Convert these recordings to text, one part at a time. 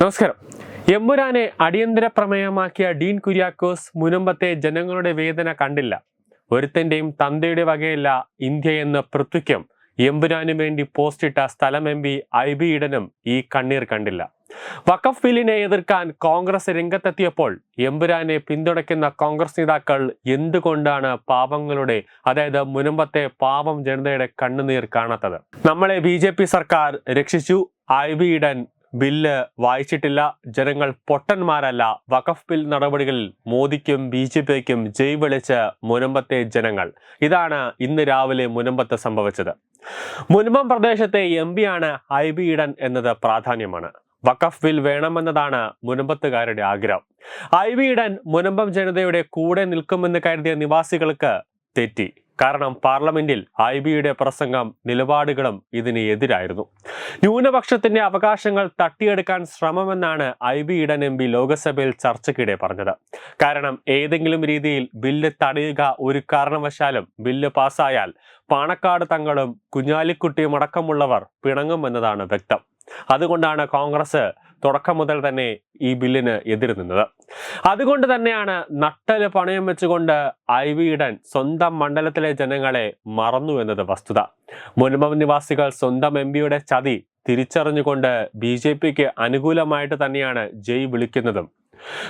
നമസ്കാരം. എമ്പുരാനെ അടിയന്തര പ്രമേയമാക്കിയ ഡീൻ കുര്യാക്കോസ് മുനമ്പത്തെ ജനങ്ങളുടെ വേദന കണ്ടില്ല. ഒരുത്തന്റെയും തന്തയുടെ വകയല്ല ഇന്ത്യയെന്ന് പൃഥ്വിക്കും എമ്പുരാനു വേണ്ടി പോസ്റ്റിട്ട സ്ഥലം MP IB ഈഡനും ഈ കണ്ണീർ കണ്ടില്ല. വഖഫ് ബില്ലിനെ എതിർക്കാൻ കോൺഗ്രസ് രംഗത്തെത്തിയപ്പോൾ എമ്പുരാനെ പിന്തുണയ്ക്കുന്ന കോൺഗ്രസ് നേതാക്കൾ എന്തുകൊണ്ടാണ് പാവങ്ങളുടെ, അതായത് മുനമ്പത്തെ പാവം ജനതയുടെ കണ്ണുനീർ കാണാത്തത്? നമ്മളെ BJP സർക്കാർ രക്ഷിച്ചു. IB ഈഡൻ ബില്ല് വായിച്ചിട്ടില്ല. ജനങ്ങൾ പൊട്ടന്മാരല്ല. വഖഫ് ബിൽ നടപടികളിൽ മോദിക്കും BJPക്കും ജയ് വിളിച്ച് മുനമ്പത്തെ ജനങ്ങൾ. ഇതാണ് ഇന്ന് രാവിലെ മുനമ്പത്ത് സംഭവിച്ചത്. മുനമ്പം പ്രദേശത്തെ MP ആണ് IB ഈഡൻ എന്നത് പ്രാധാന്യമാണ്. വഖഫ് ബിൽ വേണമെന്നതാണ് മുനമ്പത്തുകാരുടെ ആഗ്രഹം. IB ഈഡൻ മുനമ്പം ജനതയുടെ കൂടെ നിൽക്കുമെന്ന് കരുതിയ നിവാസികൾക്ക് തെറ്റി. കാരണം പാർലമെന്റിൽ IBയുടെ പ്രസംഗം, നിലപാടുകളും ഇതിന് എതിരായിരുന്നു. ന്യൂനപക്ഷത്തിന്റെ അവകാശങ്ങൾ തട്ടിയെടുക്കാൻ ശ്രമമെന്നാണ് IB ഈഡൻ MP ലോക്സഭയിൽ ചർച്ചയ്ക്കിടെ പറഞ്ഞത്. കാരണം ഏതെങ്കിലും രീതിയിൽ ബില്ല് തടയുക ഒരു കാരണവശാലും ബില്ല് പാസ്സായാൽ പാണക്കാട് തങ്ങളും കുഞ്ഞാലിക്കുട്ടിയും അടക്കമുള്ളവർ പിണങ്ങുമെന്നതാണ് വ്യക്തം. അതുകൊണ്ടാണ് കോൺഗ്രസ് തുടക്കം മുതൽ തന്നെ ഈ ബില്ലിന് എതിര് നിന്നത്. അതുകൊണ്ട് തന്നെയാണ് നട്ടല് പണയം വെച്ചുകൊണ്ട് IB ഈഡൻ സ്വന്തം മണ്ഡലത്തിലെ ജനങ്ങളെ മറന്നു എന്നത് വസ്തുത. മുനമ്പം നിവാസികൾ സ്വന്തം MPയുടെ ചതി തിരിച്ചറിഞ്ഞുകൊണ്ട് BJPക്ക് അനുകൂലമായിട്ട് തന്നെയാണ് ജയ് വിളിക്കുന്നതും.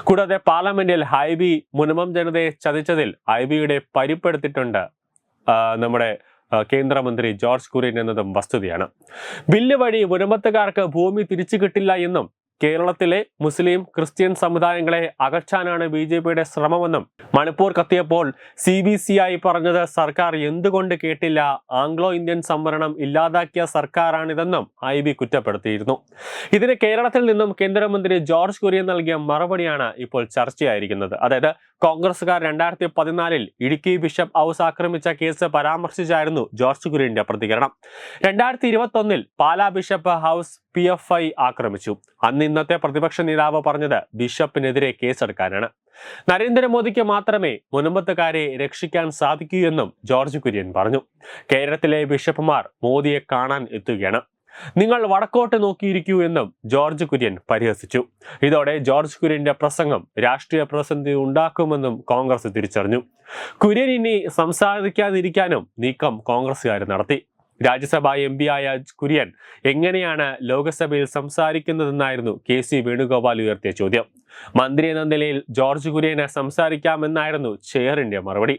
കൂടാതെ പാർലമെന്റിൽ IB മുനമ്പം ജനതയെ ചതിച്ചതിൽ IBയുടെ പരിപ്പെടുത്തിയിട്ടുണ്ട് നമ്മുടെ കേന്ദ്രമന്ത്രി ജോർജ് കുര്യൻ എന്നതും വസ്തുതയാണ്. ബില്ല് വഴി മുനമ്പത്തുകാർക്ക് ഭൂമി തിരിച്ചു കിട്ടില്ല എന്നും കേരളത്തിലെ മുസ്ലിം ക്രിസ്ത്യൻ സമുദായങ്ങളെ അകറ്റാനാണ് BJPയുടെ ശ്രമമെന്നും മണിപ്പൂർ കത്തിയപ്പോൾ CBCI പറഞ്ഞത് സർക്കാർ എന്തുകൊണ്ട് കേട്ടില്ല, ആംഗ്ലോ ഇന്ത്യൻ സംവരണം ഇല്ലാതാക്കിയ സർക്കാരാണിതെന്നും IB കുറ്റപ്പെടുത്തിയിരുന്നു. ഇതിന് കേരളത്തിൽ നിന്നും കേന്ദ്രമന്ത്രി ജോർജ് കുര്യൻ നൽകിയ മറുപടിയാണ് ഇപ്പോൾ ചർച്ചയായിരിക്കുന്നത്. അതായത് കോൺഗ്രസുകാർ 2014 ഇടുക്കി ബിഷപ്പ് ഹൗസ് ആക്രമിച്ച കേസ് പരാമർശിച്ചായിരുന്നു ജോർജ് കുര്യന്റെ പ്രതികരണം. 2021 പാലാ ബിഷപ്പ് ഹൗസ് PFI ആക്രമിച്ചു. അന്ന് ഇന്നത്തെ പ്രതിപക്ഷ നേതാവ് പറഞ്ഞത് ബിഷപ്പിനെതിരെ കേസെടുക്കാനാണ്. നരേന്ദ്രമോദിക്ക് മാത്രമേ മുനമ്പത്തുകാരെ രക്ഷിക്കാൻ സാധിക്കൂ എന്നും ജോർജ് കുര്യൻ പറഞ്ഞു. കേരളത്തിലെ ബിഷപ്പുമാർ മോദിയെ കാണാൻ എത്തുകയാണ്. നിങ്ങൾ വടക്കോട്ട് നോക്കിയിരിക്കൂ എന്നും ജോർജ് കുര്യൻ പരിഹസിച്ചു. ഇതോടെ ജോർജ് കുര്യന്റെ പ്രസംഗം രാഷ്ട്രീയ പ്രതിസന്ധി ഉണ്ടാക്കുമെന്നും കോൺഗ്രസ് തിരിച്ചറിഞ്ഞു. കുര്യൻ ഇനി സംസാരിക്കാതിരിക്കാനും നീക്കം കോൺഗ്രസുകാർ നടത്തി. രാജ്യസഭാ MP ആയ കുര്യൻ എങ്ങനെയാണ് ലോക്സഭയിൽ സംസാരിക്കുന്നതെന്നായിരുന്നു KC വേണുഗോപാൽ ഉയർത്തിയ ചോദ്യം. മന്ത്രി എന്ന നിലയിൽ ജോർജ് കുര്യന് സംസാരിക്കാമെന്നായിരുന്നു ചെയറിന്റെ മറുപടി.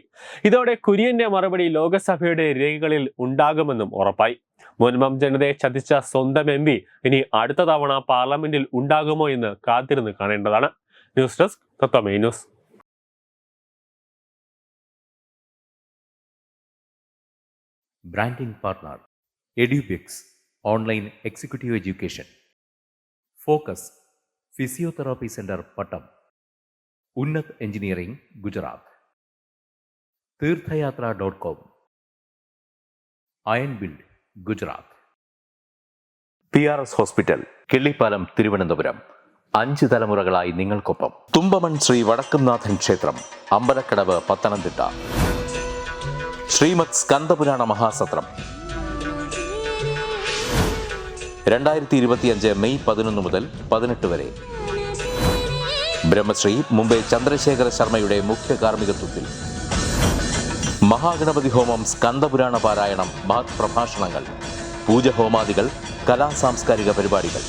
ഇതോടെ കുര്യന്റെ മറുപടി ലോക്സഭയുടെ രേഖകളിൽ ഉണ്ടാകുമെന്നും ഉറപ്പായി. മുനമ്പം ജനതയെ ചതിച്ച സ്വന്തം MP ഇനി അടുത്ത തവണ പാർലമെന്റിൽ ഉണ്ടാകുമോ എന്ന് കാത്തിരുന്ന് കാണേണ്ടതാണ്. ന്യൂസ് ഡെസ്ക് തത്വമൈ news. Branding partner EduBix Online Executive Education. Focus Physiotherapy Center Pattam. Unnat Engineering Gujarat. Tirthayatra.com. Iron Build Gujarat. PRS Hospital Killipalam Thiruvananthapuram. 5 തലമുറകളായി നിങ്ങൾക്കൊപ്പം. തുമ്പമൺ ശ്രീ വടക്കുംനാഥൻ ക്ഷേത്രം അമ്പലക്കടവ് പത്തനംതിട്ട. ശ്രീമദ് സ്കന്ദപുരാണ മഹാസത്രം 2025 മെയ് 11 മുതൽ 18 വരെ. ബ്രഹ്മശ്രീ മുംബൈ ചന്ദ്രശേഖര ശർമ്മയുടെ മുഖ്യ കാർമ്മികത്വത്തിൽ മഹാഗണപതി ഹോമം, സ്കന്ദപുരാണ പാരായണം, മഹത് പ്രഭാഷണങ്ങൾ, പൂജഹോമാദികൾ, കലാസാംസ്കാരിക പരിപാടികൾ.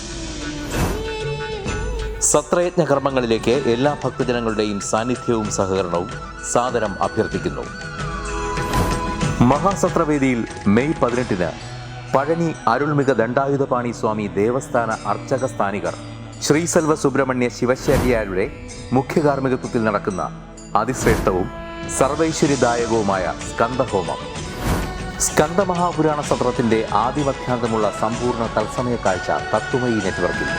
സത്രയജ്ഞ കർമ്മങ്ങളിലേക്ക് എല്ലാ ഭക്തജനങ്ങളുടെയും സാന്നിധ്യവും സഹകരണവും സാദരം അഭ്യർത്ഥിക്കുന്നു. മഹാസത്രവേദിയിൽ മെയ് 18 പഴനി അരുൾമിക ദണ്ഡായുധപാണി സ്വാമി ദേവസ്ഥാന അർച്ചക സ്ഥാനികർ ശ്രീസെൽവ സുബ്രഹ്മണ്യ ശിവശാരിയാരുടെ മുഖ്യ കാർമ്മികത്വത്തിൽ നടക്കുന്ന അതിശ്രേഷ്ഠവും സർവൈശ്വര്യദായകവുമായ സ്കന്ദഹോമം. സ്കന്ദമഹാപുരാണ സത്രത്തിന്റെ ആദിമധ്യാന്തമുള്ള സമ്പൂർണ്ണ തത്സമയ കാഴ്ച തത്വമയി നെറ്റ്വർക്കിൽ.